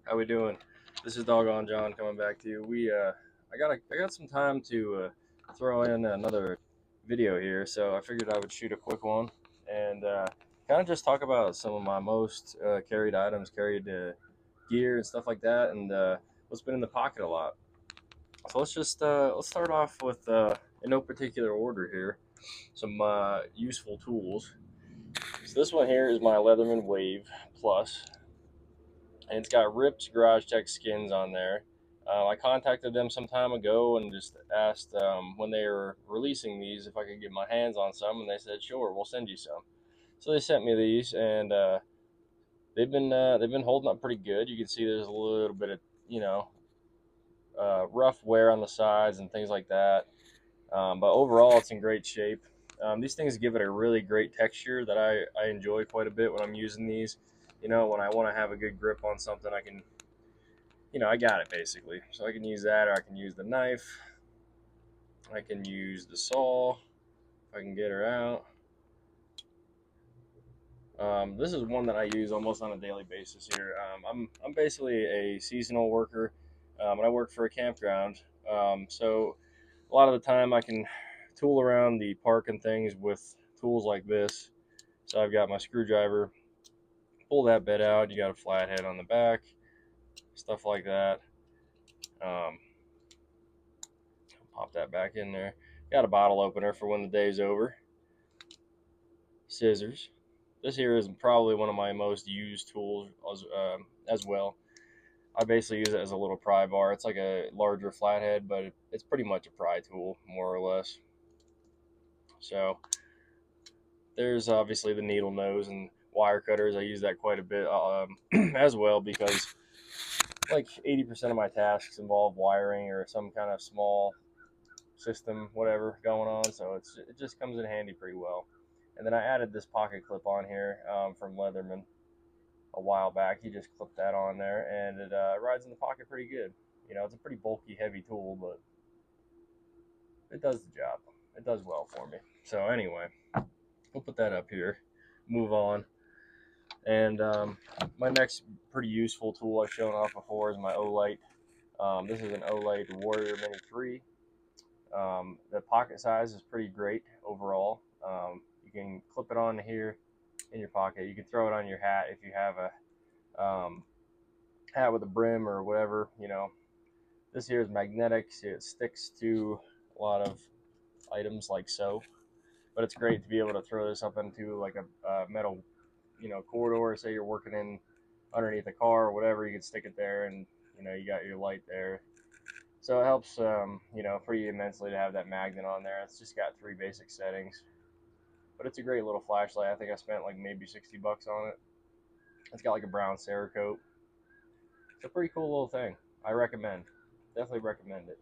How we doing? This is Doggone John coming back to you. I got some time to throw in another video here, so I figured I would shoot a quick one and kind of just talk about some of my most carried items, carried gear and stuff like that, and what's been in the pocket a lot. So let's start off with in no particular order here some useful tools. So this one here is my Leatherman Wave Plus, and it's got ripped Garage Tech skins on there. I contacted them some time ago and just asked when they were releasing these if I could get my hands on some, and they said sure, we'll send you some. So they sent me these, and they've been holding up pretty good. You can see there's a little bit of you know rough wear on the sides and things like that, but overall it's in great shape. These things give it a really great texture that I enjoy quite a bit when I'm using these. When I want to have a good grip on something, I got it basically. So I can use that, or I can use the knife. I can use the saw if I can get her out. This is one that I use almost on a daily basis here. I'm basically a seasonal worker, and I work for a campground. So a lot of the time I can tool around the park and things with tools like this. So I've got my screwdriver, pull that bit out. You got a flathead on the back, stuff like that. Um, Pop that back in there. Got a bottle opener for when the day's over. Scissors. This here is probably one of my most used tools as well. I basically use it as a little pry bar. It's like a larger flathead, but it's pretty much a pry tool, more or less. So there's obviously the needle nose and wire cutters. I use that quite a bit as well because like 80% of my tasks involve wiring or some kind of small system, whatever, going on. So it just comes in handy pretty well. And then I added this pocket clip on here from Leatherman a while back. You just clip that on there, and it rides in the pocket pretty good. It's a pretty bulky, heavy tool, but it does the job. It does well for me. So anyway, we'll put that up here. Move on. And my next pretty useful tool I've shown off before is my Olight. This is an Olight Warrior Mini 3. The pocket size is pretty great overall. You can clip it on here in your pocket. You can throw it on your hat if you have a hat with a brim or whatever. This here is magnetic, so it sticks to a lot of items like so. But it's great to be able to throw this up into like a metal, corridor. Say you're working in underneath a car or whatever, you can stick it there, and you got your light there. So it helps, pretty immensely to have that magnet on there. It's just got 3 basic settings, but it's a great little flashlight. I think I spent like maybe $60 on it. It's got like a brown Cerakote. It's a pretty cool little thing. I recommend, definitely recommend it.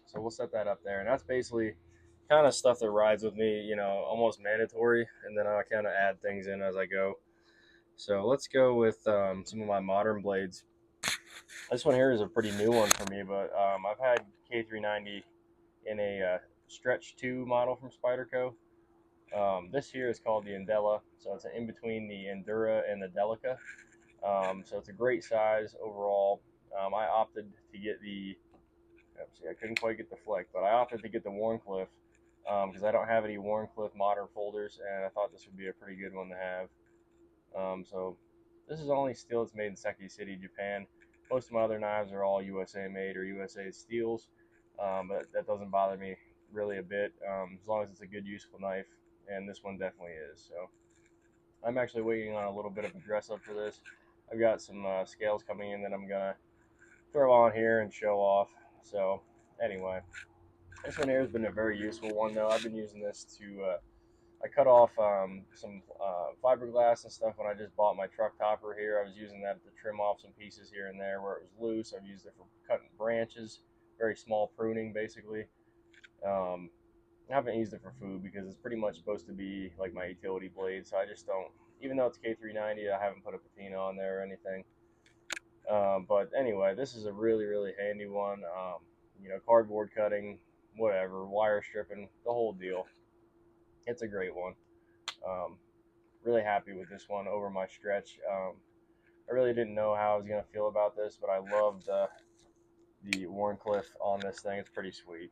So we'll set that up there, and that's basically kind of stuff that rides with me, almost mandatory, and then I kind of add things in as I go. So let's go with some of my modern blades. This one here is a pretty new one for me, but I've had K390 in a Stretch 2 model from Spyderco. This here is called the Indela, so it's in between the Endura and the Delica. So it's a great size overall. I opted to get the, see, I couldn't quite get the Flick, but I opted to get the Wharncliffe because I don't have any Wharncliffe modern folders, and I thought this would be a pretty good one to have. So this is only steel. It's made in Seki City, Japan. Most of my other knives are all USA made or USA steels, but that doesn't bother me really a bit as long as it's a good, useful knife, and this one definitely is. So I'm actually waiting on a little bit of a dress up for this. I've got some scales coming in that I'm gonna throw on here and show off. So anyway, this one here has been a very useful one though. I've been using this to I cut off some fiberglass and stuff when I just bought my truck topper here. I was using that to trim off some pieces here and there where it was loose. I've used it for cutting branches, very small pruning basically. Um, I haven't used it for food because it's pretty much supposed to be like my utility blade, so I just don't. Even though it's K390, I haven't put a patina on there or anything. But anyway, this is a really, really handy one. Cardboard cutting, whatever, wire stripping, the whole deal. It's a great one. Um, Really happy with this one over my stretch. I really didn't know how I was gonna feel about this, but I loved the Warncliffe on this thing. It's pretty sweet,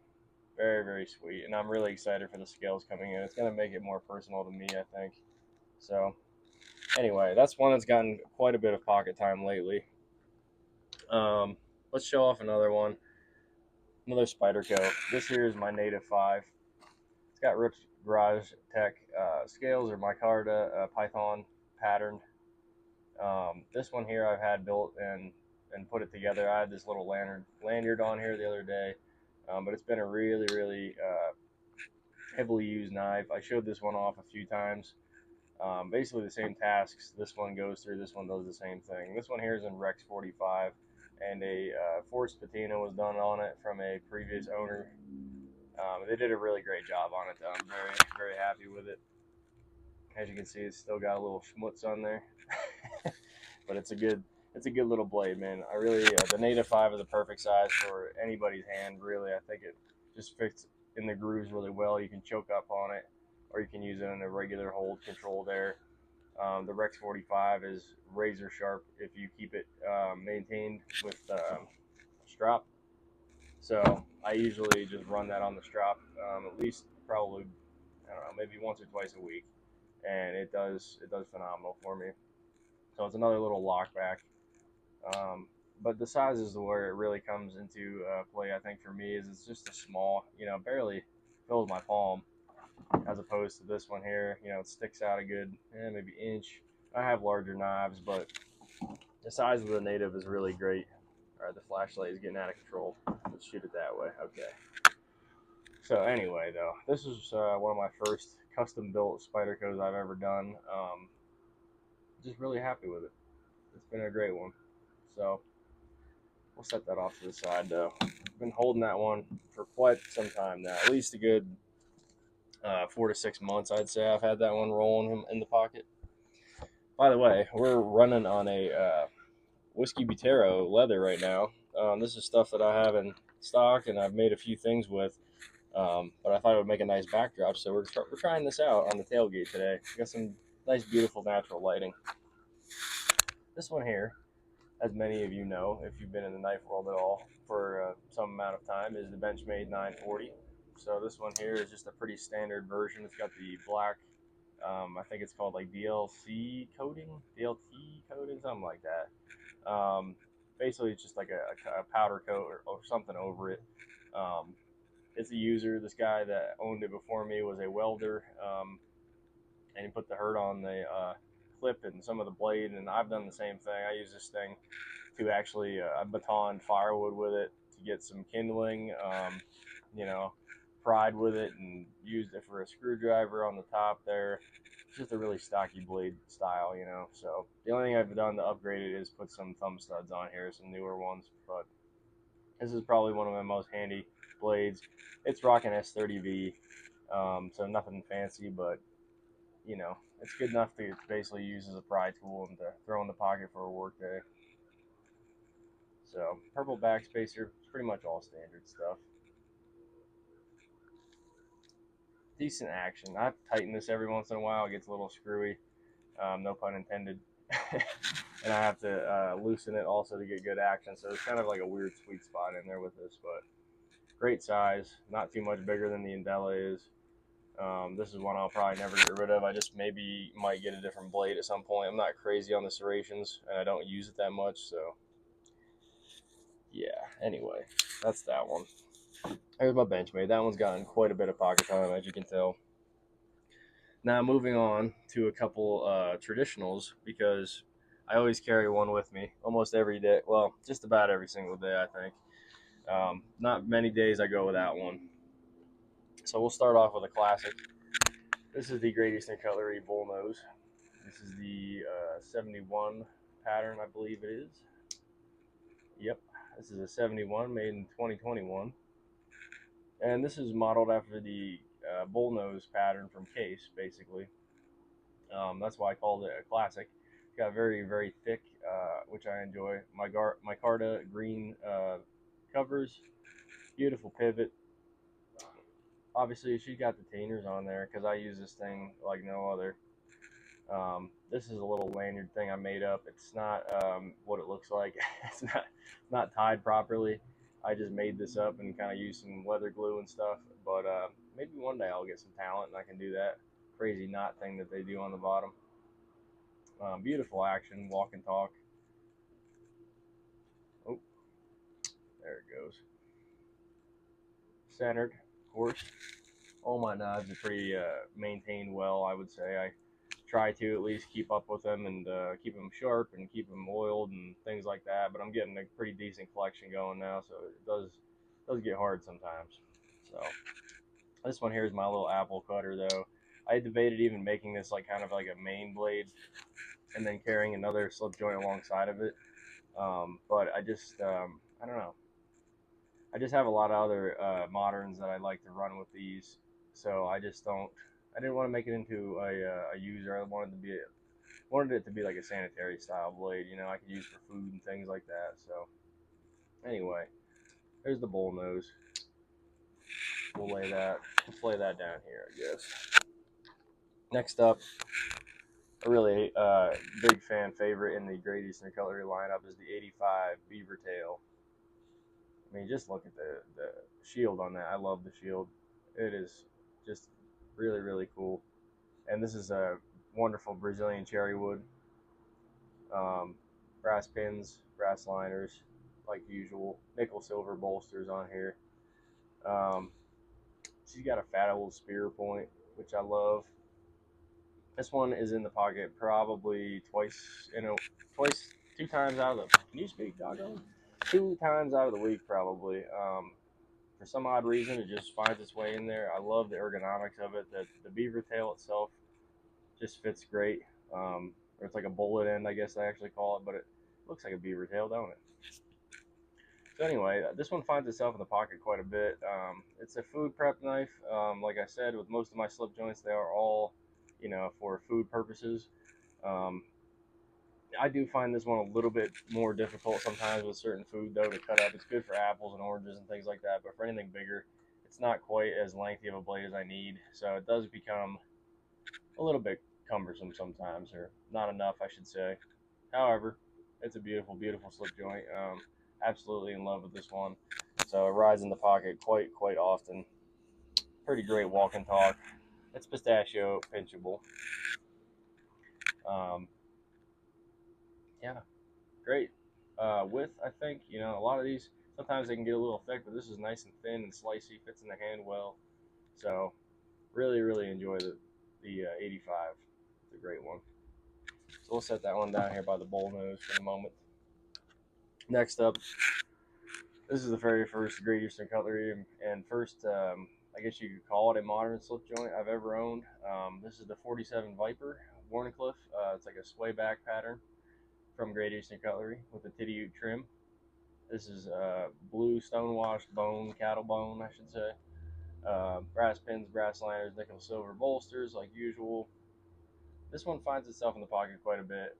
very very sweet, and I'm really excited for the scales coming in. It's gonna make it more personal to me, I think. So anyway, that's one that's gotten quite a bit of pocket time lately. Um, let's show off another one, another Spyderco. This here is my Native 5. It's got Rips Garage Tech scales or micarta Python patterned. This one here I've had built and put it together. I had this little lanyard on here the other day, but it's been a really really heavily used knife. I showed this one off a few times. Basically the same tasks this one goes through, this one does the same thing. This one here is in Rex 45, and a forced patina was done on it from a previous owner. They did a really great job on it though. I'm very very happy with it. As you can see, it's still got a little schmutz on there, but it's a good little blade, man. I really the Native 5 is the perfect size for anybody's hand. Really, I think it just fits in the grooves really well. You can choke up on it, or you can use it in a regular hold control there. The Rex 45 is razor sharp if you keep it maintained with strap. So I usually just run that on the strap at least probably, I don't know, maybe once or twice a week, and it does phenomenal for me. So it's another little lockback. But the size is where it really comes into play. I think for me is it's just a small, barely fills my palm, as opposed to this one here. It sticks out a good maybe inch. I have larger knives, but the size of the Native is really great. All right, the flashlight is getting out of control. Let's shoot it that way. Okay. So anyway, though, this is one of my first custom-built Spydercos I've ever done. Just really happy with it. It's been a great one. So we'll set that off to the side, though. I've been holding that one for quite some time now, at least a good 4 to 6 months, I'd say. I've had that one rolling in the pocket. By the way, we're running on a Whiskey Butero leather right now. This is stuff that I have in stock and I've made a few things with, but I thought it would make a nice backdrop, so we're trying this out on the tailgate today. Got some nice, beautiful natural lighting. This one here, as many of you know, if you've been in the knife world at all for some amount of time, is the Benchmade 940. So this one here is just a pretty standard version. It's got the black, I think it's called like DLT coating, something like that. Basically, it's just like a powder coat or something over it. It's a user. This guy that owned it before me was a welder, and he put the hurt on the clip and some of the blade, and I've done the same thing. I use this thing to actually I batoned firewood with it to get some kindling, pried with it, and used it for a screwdriver on the top there. It's just a really stocky blade style, So the only thing I've done to upgrade it is put some thumb studs on here, some newer ones. But this is probably one of my most handy blades. It's rocking S30V, so nothing fancy, but it's good enough to basically use as a pry tool and to throw in the pocket for a work day. So purple backspacer, pretty much all standard stuff. Decent action. I tighten this every once in a while. It gets a little screwy, no pun intended. And I have to loosen it also to get good action. So it's kind of like a weird sweet spot in there with this, but great size. Not too much bigger than the Indela is. This is one I'll probably never get rid of. I just maybe might get a different blade at some point. I'm not crazy on the serrations, and I don't use it that much, so yeah. Anyway, that's that one. There's my Benchmade. That one's gotten quite a bit of pocket time, as you can tell. Now moving on to a couple traditionals, because I always carry one with me almost every day. Well, just about every single day, I think. Not many days I go without one. So we'll start off with a classic. This is the Great Eastern Cutlery Bullnose. This is the 71 pattern, I believe it is. Yep, this is a 71 made in 2021. And this is modeled after the bullnose pattern from Case, basically. That's why I called it a classic. It's got very, very thick, which I enjoy. Micarta green covers, beautiful pivot. Obviously, she got the tainers on there because I use this thing like no other. This is a little lanyard thing I made up. It's not what it looks like. It's not tied properly. I just made this up and kind of used some leather glue and stuff. But maybe one day I'll get some talent and I can do that crazy knot thing that they do on the bottom. Beautiful action, walk and talk. Oh, there it goes. Centered, of course. All my knives are pretty maintained well, I would say. I try to at least keep up with them and keep them sharp and keep them oiled and things like that. But I'm getting a pretty decent collection going now, so it does get hard sometimes. So this one here is my little apple cutter, though. I debated even making this like kind of like a main blade and then carrying another slip joint alongside of it. But I don't know. I just have a lot of other moderns that I like to run with these, so I just don't. I didn't want to make it into a user. I wanted it to be like a sanitary style blade. You know, I could use for food and things like that. So anyway, there's the bull nose. We'll lay that down here, I guess. Next up, a really big fan favorite in the Great Eastern Cutlery lineup is the 85 Beaver Tail. I mean, just look at the shield on that. I love the shield. It is just really, really cool. And this is a wonderful Brazilian cherry wood. Brass pins, brass liners, like usual. Nickel silver bolsters on here. She's got a fat old spear point, which I love. This one is in the pocket probably two times out of the. Can you speak, doggone? 2 times out of the week, probably. For some odd reason, it just finds its way in there. I love the ergonomics of it. The beaver tail itself just fits great. Or it's like a bullet end, I guess they actually call it, but it looks like a beaver tail, don't it? So anyway, this one finds itself in the pocket quite a bit. It's a food prep knife. Like I said, with most of my slip joints, they are all, for food purposes. Um, I do find this one a little bit more difficult sometimes with certain food, though, to cut up. It's good for apples and oranges and things like that, but for anything bigger, it's not quite as lengthy of a blade as I need. So it does become a little bit cumbersome sometimes, or not enough, I should say. However, it's a beautiful, beautiful slip joint. Absolutely in love with this one. So it rides in the pocket quite often. Pretty great walk and talk. It's pistachio pinchable. Um, yeah, great. Width, I think, a lot of these, sometimes they can get a little thick, but this is nice and thin and slicey, fits in the hand well. So really, really enjoy the 85. It's a great one. So we'll set that one down here by the bowl nose for the moment. Next up, this is the very first Great Eastern Cutlery and first, I guess you could call it a modern slip joint I've ever owned. This is the 47 Viper Warncliffe. It's like a sway back pattern from Great Eastern Cutlery with a titty ute trim. This is blue stonewashed bone, cattle bone, I should say. Brass pins, brass liners, nickel silver bolsters, like usual. This one finds itself in the pocket quite a bit.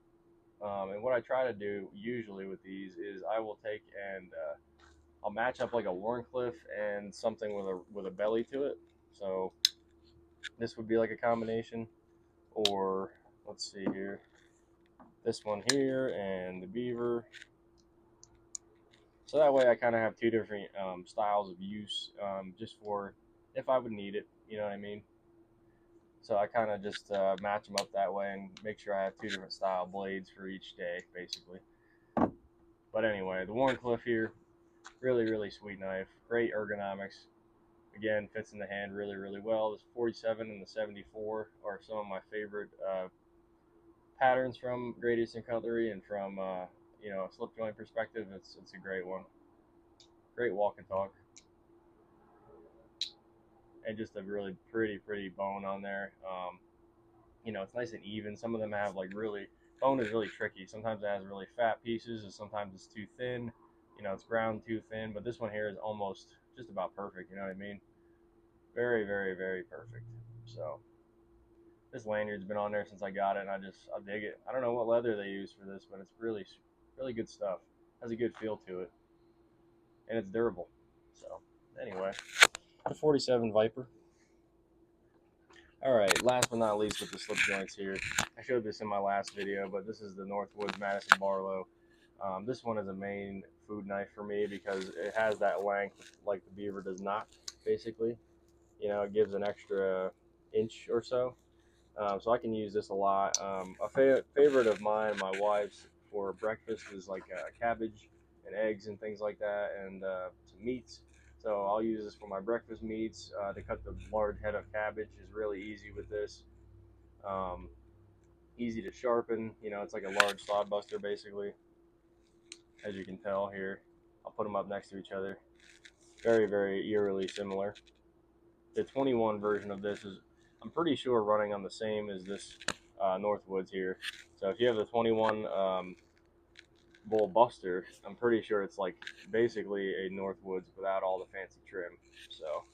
And what I try to do usually with these is I will take and I'll match up like a Warncliffe and something with a belly to it. So this would be like a combination, or let's see here, this one here and the beaver. So that way I kind of have two different styles of use, just for if I would need it, you know what I mean? So I kind of just match them up that way and make sure I have two different style blades for each day, basically. But anyway, the Warncliffe here, really, really sweet knife. Great ergonomics. Again, fits in the hand really, really well. This 47 and the 74 are some of my favorite patterns from Great Eastern Cutlery, and from a slip joint perspective, it's a great one. Great walk and talk, and just a really pretty bone on there. It's nice and even. Some of them have like really bone is really tricky. Sometimes it has really fat pieces, and sometimes it's too thin. It's ground too thin. But this one here is almost just about perfect. You know what I mean? Very, very, very perfect. So this lanyard's been on there since I got it, and I dig it. I don't know what leather they use for this, but it's really, really good stuff. Has a good feel to it, and it's durable. So anyway, the 47 Viper. All right, last but not least with the slip joints here. I showed this in my last video, but this is the Northwoods Madison Barlow. This one is a main food knife for me because it has that length like the Beaver does not, basically. You know, it gives an extra inch or so. So I can use this a lot. A favorite of mine, my wife's, for breakfast is like cabbage and eggs and things like that, and some meats. So I'll use this for my breakfast meats. To cut the large head of cabbage is really easy with this. Um, Easy to sharpen. You know, it's like a large sod buster basically, as you can tell here. I'll put them up next to each other. Very, very eerily similar. The 21 version of this is, I'm pretty sure, running on the same as this Northwoods here. So if you have the 21 Bull Buster, I'm pretty sure it's like basically a Northwoods without all the fancy trim. So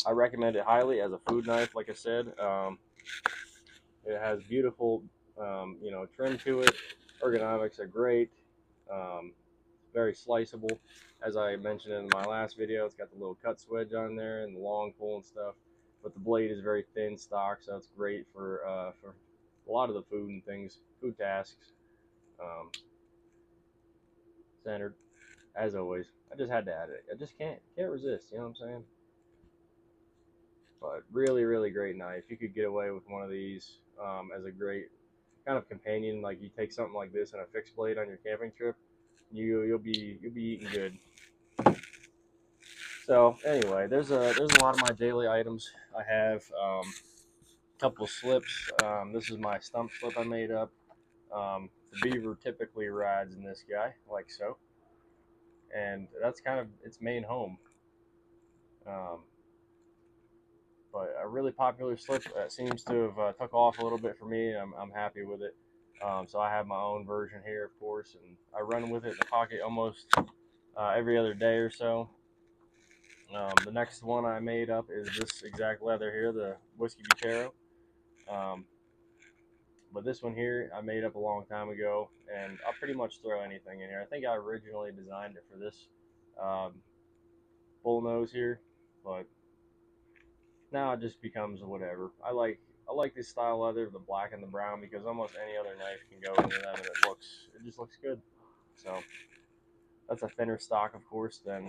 I recommend it highly as a food knife. Like I said, it has beautiful, you know, trim to it. Ergonomics are great. Um, Very sliceable. As I mentioned in my last video, it's got the little cut swedge on there and the long pull and stuff. But the blade is very thin stock, so it's great for a lot of the food and things, food tasks. Centered, as always. I just had to add it. I just can't resist. You know what I'm saying? But really, really great knife. You could get away with one of these as a great kind of companion. Like you take something like this and a fixed blade on your camping trip, you'll be eating good. So anyway, there's a lot of my daily items. I have a couple of slips. This is my stump slip I made up. The Beaver typically rides in this guy, like so, and that's kind of its main home. Um, but a really popular slip that seems to have took off a little bit for me. I'm happy with it. So I have my own version here, of course, and I run with it in the pocket almost every other day or so. The next one I made up is this exact leather here, the Whiskey Butero. Um, but this one here I made up a long time ago, and I'll pretty much throw anything in here. I think I originally designed it for this um, bull nose here, but now it just becomes whatever. I like this style leather, the black and the brown, because almost any other knife can go into them, and it just looks good. So that's a thinner stock, of course, than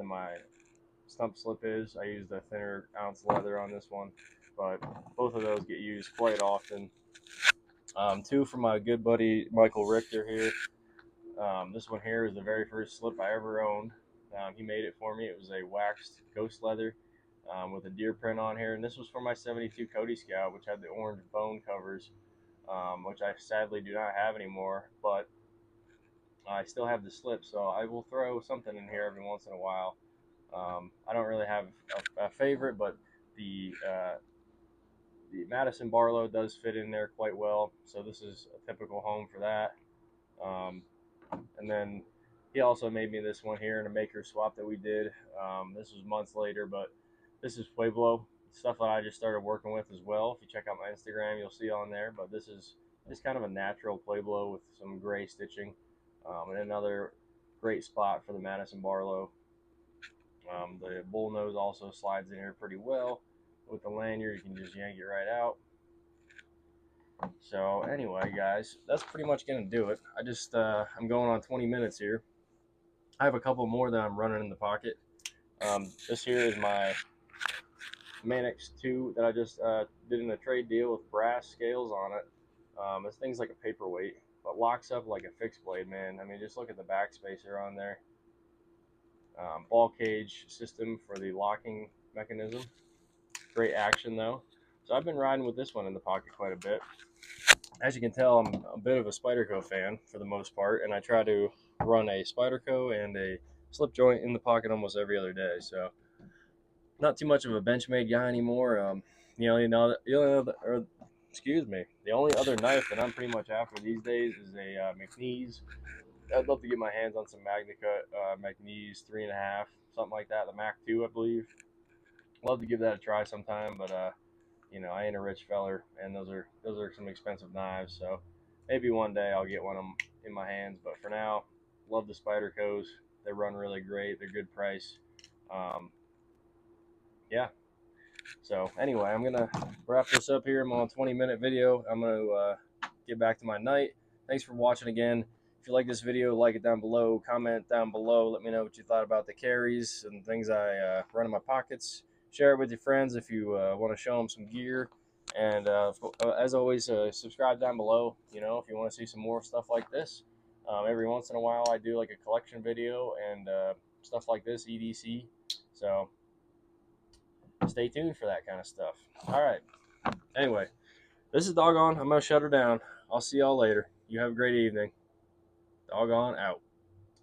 my stump slip is. I use the thinner ounce leather on this one, but both of those get used quite often. Two from my good buddy Michael Richter here. This one here is the very first slip I ever owned. He made it for me. It was a waxed ghost leather with a deer print on here, and this was for my 72 Cody Scout, which had the orange bone covers, which I sadly do not have anymore, but I still have the slip, so I will throw something in here every once in a while. I don't really have a favorite, but the uh, the Madison Barlow does fit in there quite well, so this is a typical home for that. Um, and then he also made me this one here in a maker swap that we did. This was months later, but this is Pueblo stuff that I just started working with as well. If you check out my Instagram, you'll see on there. But this is just kind of a natural Pueblo with some gray stitching, and another great spot for the Madison Barlow. The bull nose also slides in here pretty well. With the lanyard, you can just yank it right out. So anyway, guys, that's pretty much gonna do it. I'm going on 20 minutes here. I have a couple more that I'm running in the pocket. This here is my Manix 2 that I just did in a trade deal with brass scales on it. This thing's like a paperweight, but locks up like a fixed blade, man. I mean, just look at the backspacer on there. Ball cage system for the locking mechanism. Great action though. So I've been riding with this one in the pocket quite a bit. As you can tell, I'm a bit of a Spyderco fan for the most part, and I try to run a Spyderco and a slip joint in the pocket almost every other day. So not too much of a Benchmade guy anymore. The only other knife that I'm pretty much after these days is a McNeese. I'd love to get my hands on some MagnaCut McNeese 3.5, something like that. The Mac 2, I believe. Love to give that a try sometime, but I ain't a rich feller, and those are some expensive knives. So maybe one day I'll get one of them in my hands. But for now, love the Spydercos. They run really great. They're good price. Um, yeah. So anyway, I'm gonna wrap this up here. I'm on a 20-minute video. I'm gonna get back to my night. Thanks for watching again. If you like this video, like it down below, comment down below, let me know what you thought about the carries and things I run in my pockets. Share it with your friends if you want to show them some gear. And as always, subscribe down below, you know, if you want to see some more stuff like this. Every once in a while, I do like a collection video and stuff like this, EDC. So stay tuned for that kind of stuff. All right. Anyway, this is Doggone. I'm going to shut her down. I'll see y'all later. You have a great evening. Doggone out.